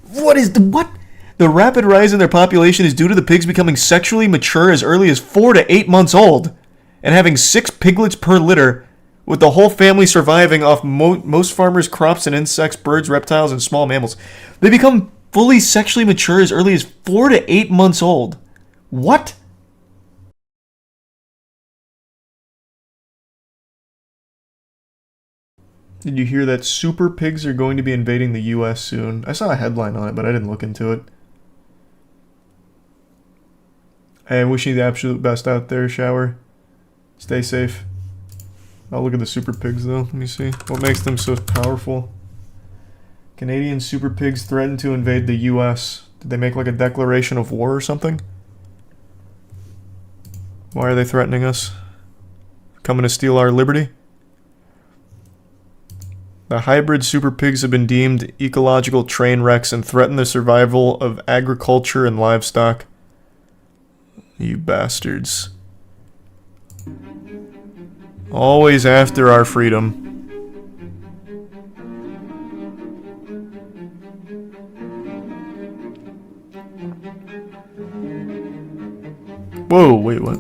What? The rapid rise in their population is due to the pigs becoming sexually mature as early as 4 to 8 months old and having 6 piglets per litter, with the whole family surviving off most farmers' crops and insects, birds, reptiles, and small mammals. They become fully sexually mature as early as 4 to 8 months old. What? Did you hear that super pigs are going to be invading the US soon? I saw a headline on it, but I didn't look into it. Hey, I wish you the absolute best out there, Shower. Stay safe. I'll look at the super pigs, though. Let me see. What makes them so powerful? Canadian super pigs threaten to invade the US. Did they make like a declaration of war or something? Why are they threatening us? Coming to steal our liberty? The hybrid super pigs have been deemed ecological train wrecks and threaten the survival of agriculture and livestock. You bastards. Always after our freedom. Whoa, wait, what?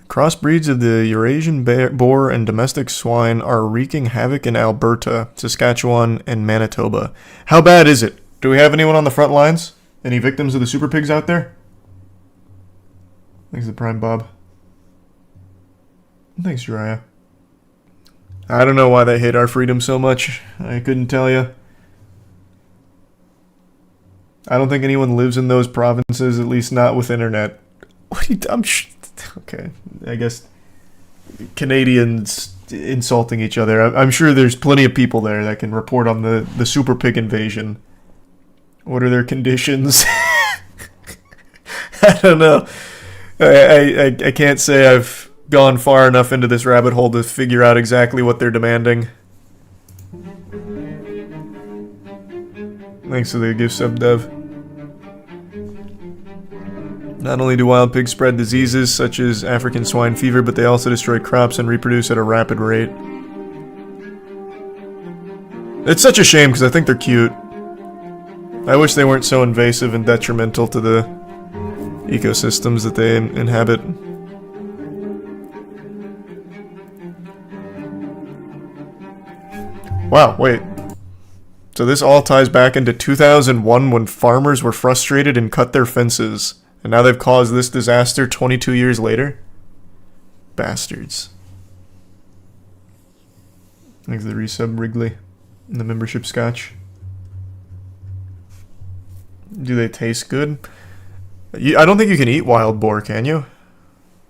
Crossbreeds of the Eurasian boar and domestic swine are wreaking havoc in Alberta, Saskatchewan, and Manitoba. How bad is it? Do we have anyone on the front lines? Any victims of the super pigs out there? Thanks to Prime Bob. Thanks, Jiraiya. I don't know why they hate our freedom so much. I couldn't tell you. I don't think anyone lives in those provinces, at least not with internet. What are you... Okay, I guess Canadians insulting each other. I'm sure there's plenty of people there that can report on the super pig invasion. What are their conditions? I don't know. I can't say I've gone far enough into this rabbit hole to figure out exactly what they're demanding. Thanks for the gift sub, Dev. Not only do wild pigs spread diseases such as African swine fever, but they also destroy crops and reproduce at a rapid rate. It's such a shame because I think they're cute. I wish they weren't so invasive and detrimental to the ecosystems that they inhabit. Wow, wait. So this all ties back into 2001 when farmers were frustrated and cut their fences. And now they've caused this disaster 22 years later? Bastards. Thanks for the resub, Wrigley. And the membership scotch. Do they taste good? I don't think you can eat wild boar, can you?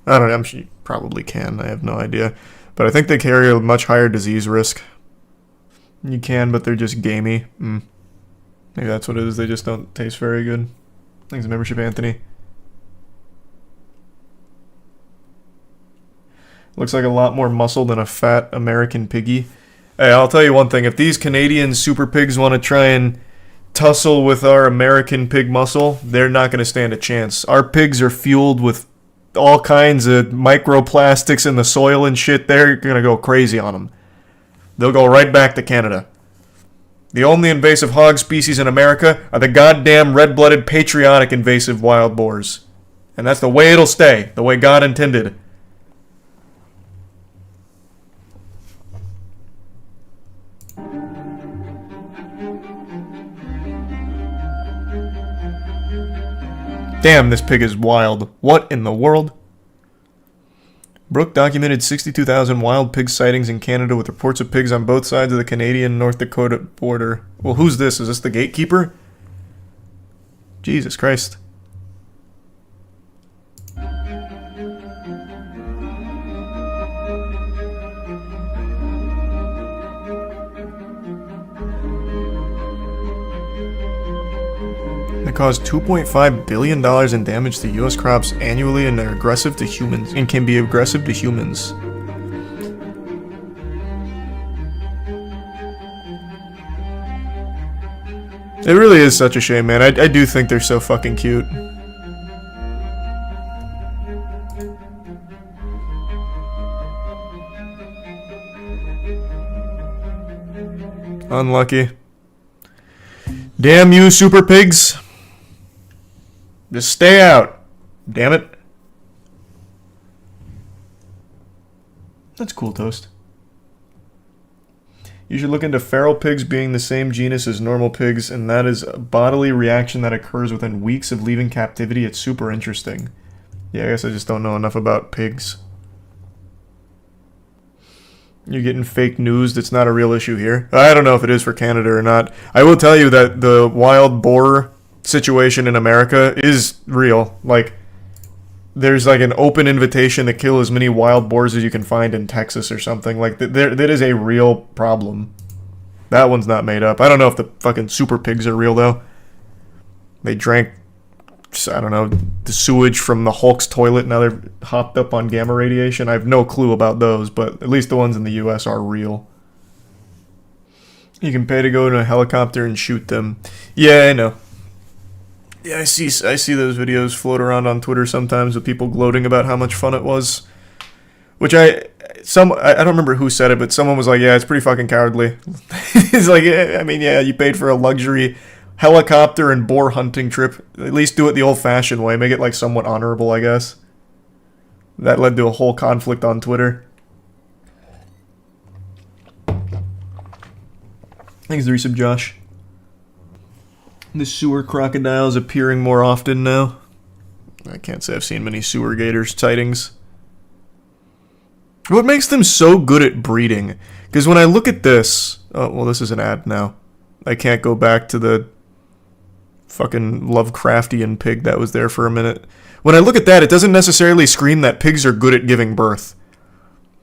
I don't know, I'm sure you probably can, I have no idea. But I think they carry a much higher disease risk. You can, but they're just gamey. Maybe that's what it is, they just don't taste very good. Thanks for the membership, Anthony. Looks like a lot more muscle than a fat American piggy. Hey, I'll tell you one thing. If these Canadian super pigs want to try and tussle with our American pig muscle, they're not going to stand a chance. Our pigs are fueled with all kinds of microplastics in the soil and shit. They're going to go crazy on them. They'll go right back to Canada. The only invasive hog species in America are the goddamn red-blooded patriotic invasive wild boars. And that's the way it'll stay. The way God intended. Damn, this pig is wild. What in the world? Brooke documented 62,000 wild pig sightings in Canada with reports of pigs on both sides of the Canadian-North Dakota border. Well, who's this? Is this the gatekeeper? Jesus Christ. They cause $2.5 billion in damage to U.S. crops annually and are aggressive to humans and can be aggressive to humans. It really is such a shame, man. I do think they're so fucking cute. Unlucky. Damn you, super pigs. Just stay out. Damn it. That's cool, Toast. You should look into feral pigs being the same genus as normal pigs, and that is a bodily reaction that occurs within weeks of leaving captivity. It's super interesting. Yeah, I guess I just don't know enough about pigs. You're getting fake news that's not a real issue here. I don't know if it is for Canada or not. I will tell you that the wild boar situation in America is real. Like, there's like an open invitation to kill as many wild boars as you can find in Texas or something. Like, that is a real problem. That one's not made up. I don't know if the fucking super pigs are real, though. They drank, I don't know, the sewage from the Hulk's toilet. Now they're hopped up on gamma radiation. I have no clue about those, but at least the ones in the US are real. You can pay to go in a helicopter and shoot them. Yeah, I know. Yeah, I see those videos float around on Twitter sometimes with people gloating about how much fun it was. Which I don't remember who said it, but someone was like, yeah, it's pretty fucking cowardly. It's like, I mean, yeah, you paid for a luxury helicopter and boar hunting trip. At least do it the old-fashioned way. Make it, like, somewhat honorable, I guess. That led to a whole conflict on Twitter. Thanks, the resub, Josh. The sewer crocodiles appearing more often now. I can't say I've seen many sewer gators sightings. What makes them so good at breeding? Because when I look at this... Oh, well, this is an ad now. I can't go back to the fucking Lovecraftian pig that was there for a minute. When I look at that, it doesn't necessarily scream that pigs are good at giving birth.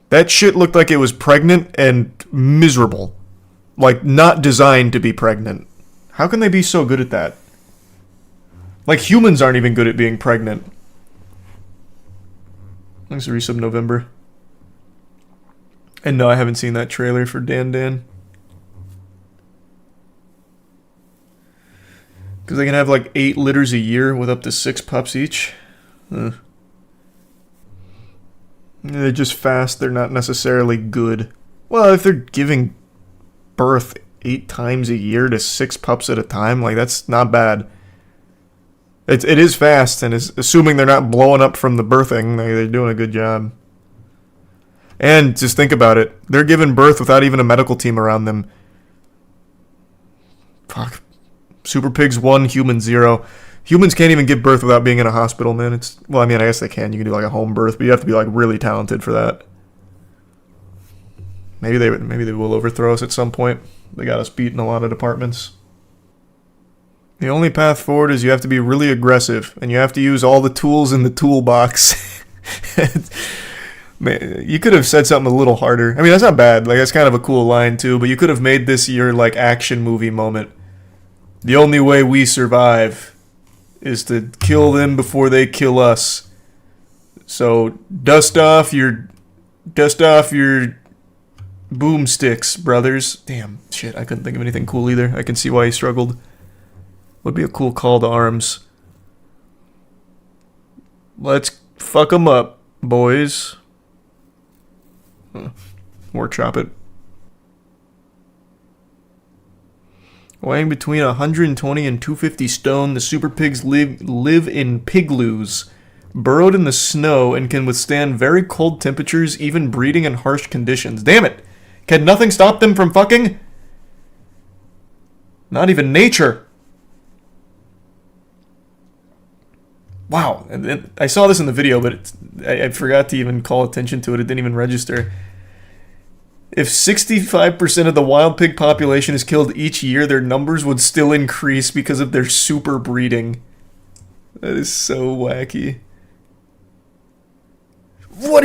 That shit looked like it was pregnant and miserable. Like, not designed to be pregnant. How can they be so good at that? Like, humans aren't even good at being pregnant. Thanks for resub November. And no, I haven't seen that trailer for Dan Dan. Because they can have like 8 litters a year with up to 6 pups each. They're just fast. They're not necessarily good. Well, if they're giving birth 8 times a year to 6 pups at a time, like, that's not bad. It is fast, and assuming they're not blowing up from the birthing, they're doing a good job. And just think about it. They're giving birth without even a medical team around them. Fuck. Super pigs 1, humans 0. Humans can't even give birth without being in a hospital, man. Well, I mean, I guess they can. You can do like a home birth, but you have to be like really talented for that. Maybe they will overthrow us at some point. They got us beat in a lot of departments. The only path forward is you have to be really aggressive, and you have to use all the tools in the toolbox. Man, you could have said something a little harder. I mean, that's not bad. Like, that's kind of a cool line too. But you could have made this your like action movie moment. The only way we survive is to kill them before they kill us. So dust off your boomsticks, brothers. Damn, shit, I couldn't think of anything cool either. I can see why he struggled. Would be a cool call to arms. Let's fuck them up, boys. Workshop it. Weighing between 120 and 250 stone, the super pigs live in pigloos, burrowed in the snow, and can withstand very cold temperatures, even breeding in harsh conditions. Damn it! Can nothing stop them from fucking? Not even nature. Wow. And I saw this in the video, but I forgot to even call attention to it. It didn't even register. If 65% of the wild pig population is killed each year, their numbers would still increase because of their super breeding. That is so wacky. What?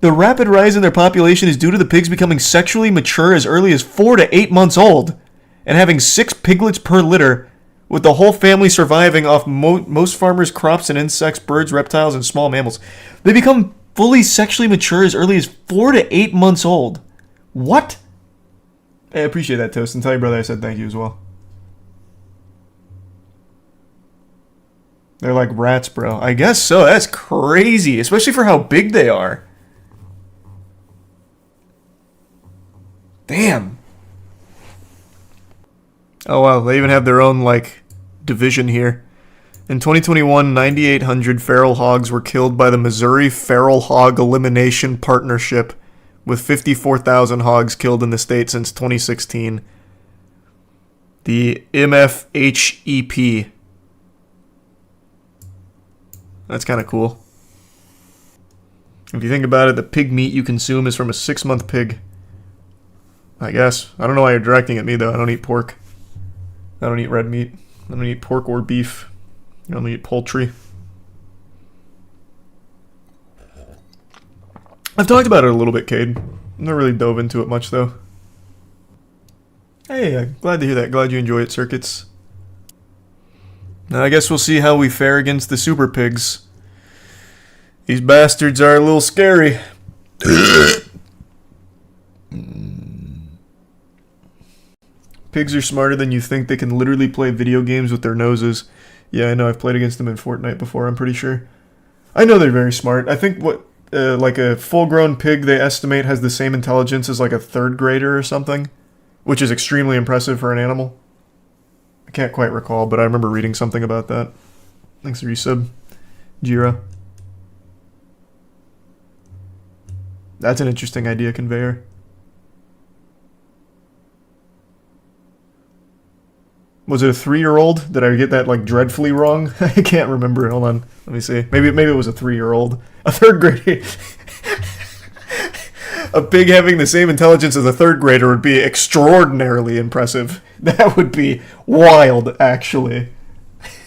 The rapid rise in their population is due to the pigs becoming sexually mature as early as 4 to 8 months old and having 6 piglets per litter, with the whole family surviving off most farmers' crops and insects, birds, reptiles, and small mammals. They become fully sexually mature as early as 4 to 8 months old. What? Hey, I appreciate that, Toast, and tell your brother I said thank you as well. They're like rats, bro. I guess so. That's crazy, especially for how big they are. Damn. Oh wow, they even have their own, like, division here. In 2021, 9,800 feral hogs were killed by the Missouri Feral Hog Elimination Partnership, with 54,000 hogs killed in the state since 2016. The MFHEP. That's kind of cool. If you think about it, the pig meat you consume is from a 6-month pig. I guess. I don't know why you're directing at me, though. I don't eat pork. I don't eat red meat. I don't eat pork or beef. I don't eat poultry. I've talked about it a little bit, Cade. I've never really dove into it much, though. Hey, glad to hear that. Glad you enjoy it, Circuits. Now, I guess we'll see how we fare against the super pigs. These bastards are a little scary. Pigs are smarter than you think. They can literally play video games with their noses. Yeah, I know. I've played against them in Fortnite before, I'm pretty sure. I know they're very smart. I think like a full-grown pig, they estimate, has the same intelligence as like a 3rd grader or something, which is extremely impressive for an animal. I can't quite recall, but I remember reading something about that. Thanks for resub, Jira. That's an interesting idea, Conveyor. Was it a 3-year-old? Did I get that, like, dreadfully wrong? I can't remember. Hold on. Let me see. Maybe it was a 3-year-old. A 3rd grader. A pig having the same intelligence as a 3rd grader would be extraordinarily impressive. That would be wild, actually.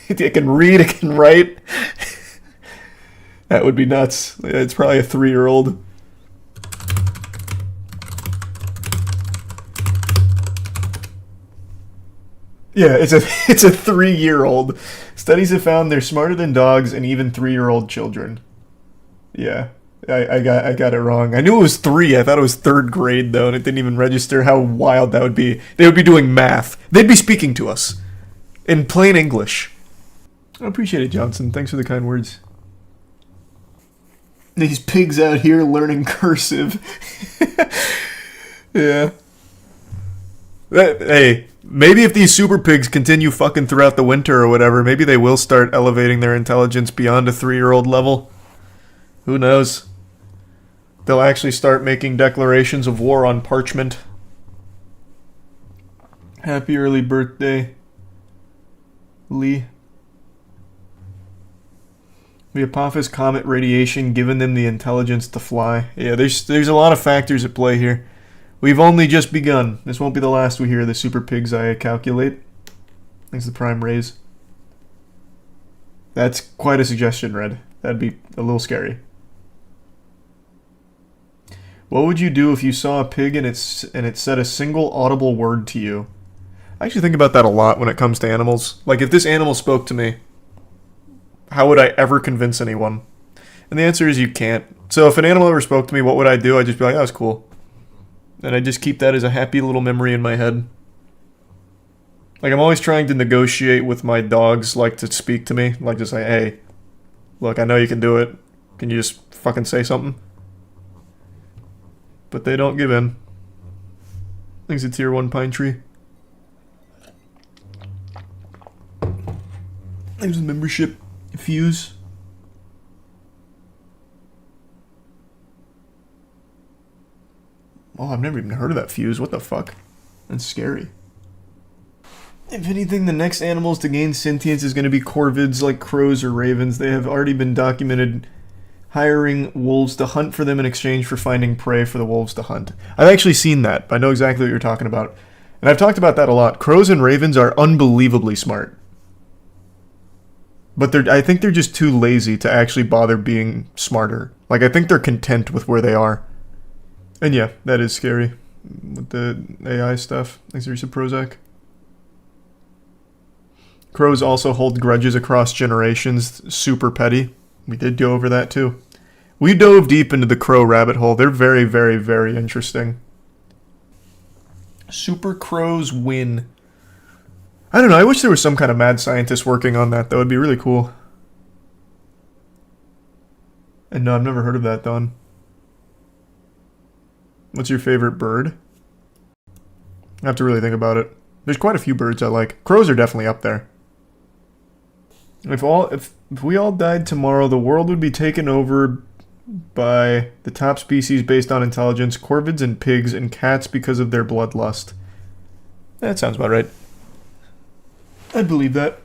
It can read, it can write. That would be nuts. It's probably a 3-year-old. Yeah, it's a 3-year-old. Studies have found they're smarter than dogs and even 3-year-old children. Yeah, I got it wrong. I knew it was 3. I thought it was 3rd grade though, and it didn't even register how wild that would be. They would be doing math. They'd be speaking to us in plain English. I appreciate it, Johnson. Thanks for the kind words. These pigs out here learning cursive. Yeah. Hey. Maybe if these super pigs continue fucking throughout the winter or whatever, maybe they will start elevating their intelligence beyond a 3-year-old level. Who knows? They'll actually start making declarations of war on parchment. Happy early birthday, Lee. The Apophis comet radiation giving them the intelligence to fly. Yeah, there's a lot of factors at play here. We've only just begun. This won't be the last we hear of the super pigs, I calculate. Thanks to the prime raise. That's quite a suggestion, Red. That'd be a little scary. What would you do if you saw a pig and it said a single audible word to you? I actually think about that a lot when it comes to animals. Like, if this animal spoke to me, how would I ever convince anyone? And the answer is you can't. So if an animal ever spoke to me, what would I do? I'd just be like, that was cool. And I just keep that as a happy little memory in my head. Like, I'm always trying to negotiate with my dogs, like, to speak to me. Like, to say, hey, look, I know you can do it. Can you just fucking say something? But they don't give in. Thanks to Tier 1 Pine Tree. Thanks to membership. Fuse. Oh, I've never even heard of that fuse. What the fuck? That's scary. If anything, the next animals to gain sentience is going to be corvids like crows or ravens. They have already been documented hiring wolves to hunt for them in exchange for finding prey for the wolves to hunt. I've actually seen that. I know exactly what you're talking about. And I've talked about that a lot. Crows and ravens are unbelievably smart. But I think they're just too lazy to actually bother being smarter. Like, I think they're content with where they are. And yeah, that is scary with the AI stuff. Thanks, Risa Prozac. Crows also hold grudges across generations. Super petty. We did go over that too. We dove deep into the crow rabbit hole. They're very, very, very interesting. Super crows win. I don't know. I wish there was some kind of mad scientist working on that. That would be really cool. And no, I've never heard of that, Don. What's your favorite bird? I have to really think about it. There's quite a few birds I like. Crows are definitely up there. If we all died tomorrow, the world would be taken over by the top species based on intelligence, corvids and pigs, and cats because of their bloodlust. That sounds about right. I believe that.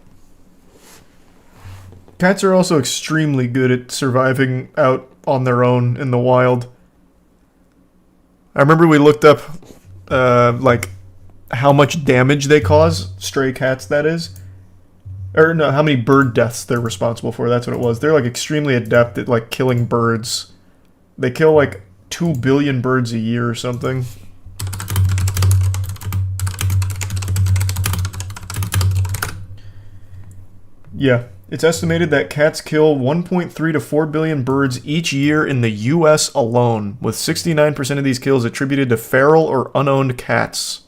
Cats are also extremely good at surviving out on their own in the wild. I remember we looked up, like, how much damage they cause, stray cats that is. Or no, how many bird deaths they're responsible for, that's what it was. They're like extremely adept at like killing birds. They kill like 2 billion birds a year or something. Yeah, it's estimated that cats kill 1.3 to 4 billion birds each year in the US alone, with 69% of these kills attributed to feral or unowned cats.